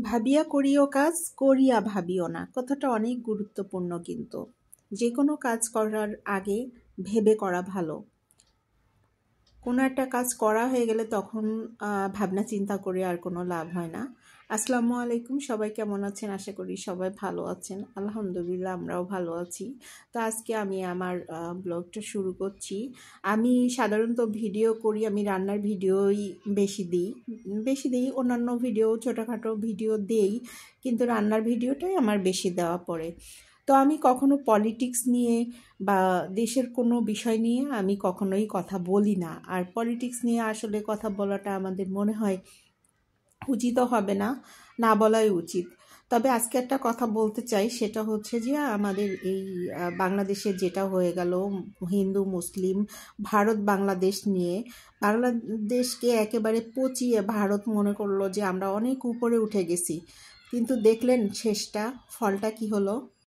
ভাবিয়া করিও কাজ, করিয়া ভাবিও না। কথাটা অনেক গুরুত্বপূর্ণ কিন্তু। যে কোনো কাজ করার আগে ভেবে করা ভালো। কোনো একটা কাজ করা হয়ে গেলে তখন ভাবনা চিন্তা করে আর কোনো লাভ হয় না। আসসালামু আলাইকুম, সবাই কেমন আছেন? আশা করি সবাই ভালো আছেন। আলহামদুলিল্লাহ আমরাও ভালো আছি। তো আজকে আমি আমার ব্লগটা শুরু করছি। আমি সাধারণত ভিডিও করি, আমি রান্নার ভিডিওই বেশি দিই, অন্যান্য ভিডিও ছোটোখাটো ভিডিও দেই, কিন্তু রান্নার ভিডিওটাই আমার বেশি দেওয়া পড়ে। তো আমি কখনো পলিটিক্স নিয়ে বা দেশের কোনো বিষয় নিয়ে আমি কখনোই কথা বলি না। আর পলিটিক্স নিয়ে আসলে কথা বলাটা আমাদের মনে হয় উচিতও হবে না, না বলাই উচিত। তবে আজকে একটা কথা বলতে চাই, সেটা হচ্ছে যে আমাদের এই বাংলাদেশে যেটা হয়ে গেল, হিন্দু মুসলিম ভারত বাংলাদেশ নিয়ে, বাংলাদেশকে একেবারে পচিয়ে ভারত মনে করলো যে আমরা অনেক উপরে উঠে গেছি, কিন্তু দেখলেন শেষটা, ফলটা কি হলো?